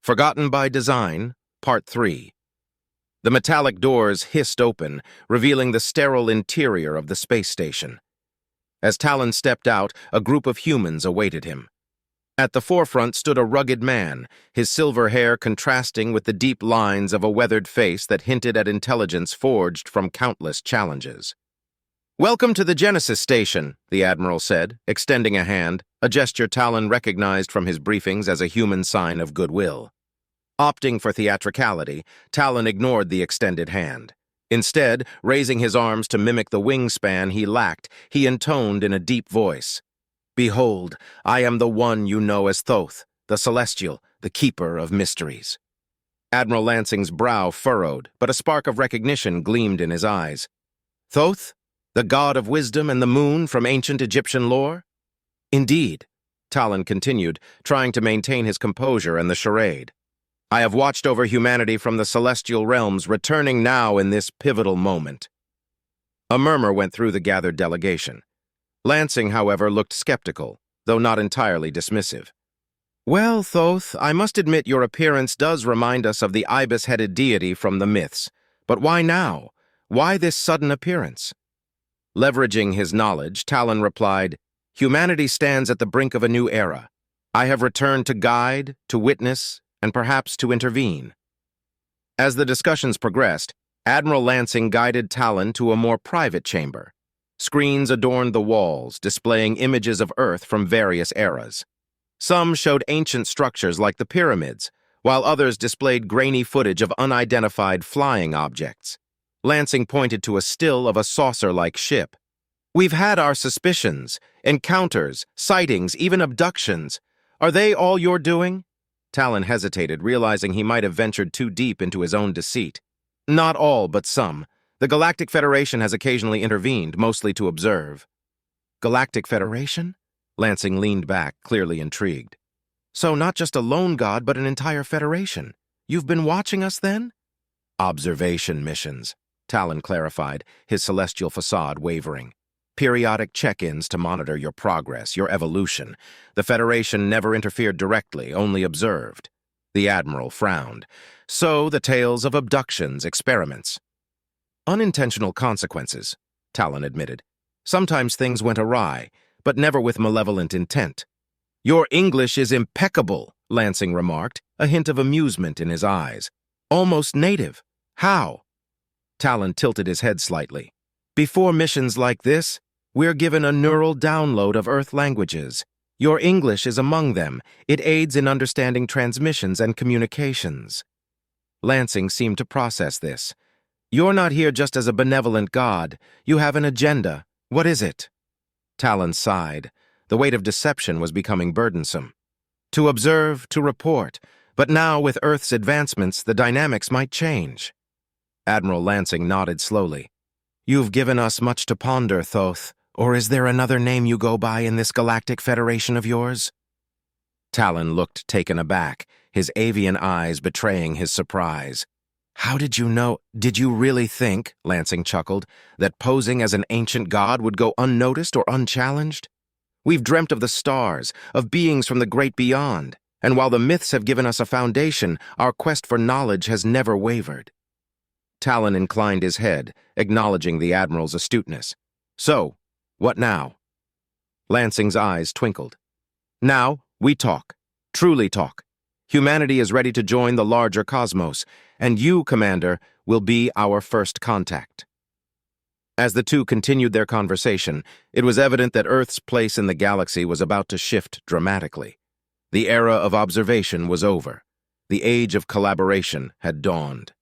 Forgotten by Design, Part 3. The metallic doors hissed open, revealing the sterile interior of the space station. As Talon stepped out, a group of humans awaited him. At the forefront stood a rugged man, his silver hair contrasting with the deep lines of a weathered face that hinted at intelligence forged from countless challenges. "Welcome to the Genesis Station," the Admiral said, extending a hand, a gesture Talon recognized from his briefings as a human sign of goodwill. Opting for theatricality, Talon ignored the extended hand. Instead, raising his arms to mimic the wingspan he lacked, he intoned in a deep voice, "Behold, I am the one you know as Thoth, the Celestial, the Keeper of Mysteries." Admiral Lansing's brow furrowed, but a spark of recognition gleamed in his eyes. "Thoth? The god of wisdom and the moon from ancient Egyptian lore?" "Indeed," Talon continued, trying to maintain his composure and the charade. "I have watched over humanity from the celestial realms, returning now in this pivotal moment." A murmur went through the gathered delegation. Lansing, however, looked skeptical, though not entirely dismissive. "Well, Thoth, I must admit your appearance does remind us of the ibis-headed deity from the myths. But why now? Why this sudden appearance?" Leveraging his knowledge, Talon replied, "Humanity stands at the brink of a new era. I have returned to guide, to witness, and perhaps to intervene." As the discussions progressed, Admiral Lansing guided Talon to a more private chamber. Screens adorned the walls, displaying images of Earth from various eras. Some showed ancient structures like the pyramids, while others displayed grainy footage of unidentified flying objects. Lansing pointed to a still of a saucer-like ship. "We've had our suspicions, encounters, sightings, even abductions. Are they all you're doing?" Talon hesitated, realizing he might have ventured too deep into his own deceit. "Not all, but some. The Galactic Federation has occasionally intervened, mostly to observe." "Galactic Federation?" Lansing leaned back, clearly intrigued. "So not just a lone god, but an entire federation. You've been watching us, then?" "Observation missions," Talon clarified, his celestial facade wavering. "Periodic check-ins to monitor your progress, your evolution. The Federation never interfered directly, only observed." The Admiral frowned. "So the tales of abductions, experiments." "Unintentional consequences," Talon admitted. "Sometimes things went awry, but never with malevolent intent." "Your English is impeccable," Lansing remarked, a hint of amusement in his eyes. "Almost native. How?" Talon tilted his head slightly. "Before missions like this, we're given a neural download of Earth languages. Your English is among them. It aids in understanding transmissions and communications." Lansing seemed to process this. "You're not here just as a benevolent god. You have an agenda. What is it?" Talon sighed. The weight of deception was becoming burdensome. "To observe, to report. But now, with Earth's advancements, the dynamics might change." Admiral Lansing nodded slowly. "You've given us much to ponder, Thoth. Or is there another name you go by in this Galactic Federation of yours?" Talon looked taken aback, his avian eyes betraying his surprise. "How did you know? Did you really think," Lansing chuckled, "that posing as an ancient god would go unnoticed or unchallenged? We've dreamt of the stars, of beings from the great beyond, and while the myths have given us a foundation, our quest for knowledge has never wavered." Talon inclined his head, acknowledging the Admiral's astuteness. "So, what now?" Lansing's eyes twinkled. "Now, we talk. Truly talk. Humanity is ready to join the larger cosmos, and you, Commander, will be our first contact." As the two continued their conversation, it was evident that Earth's place in the galaxy was about to shift dramatically. The era of observation was over. The age of collaboration had dawned.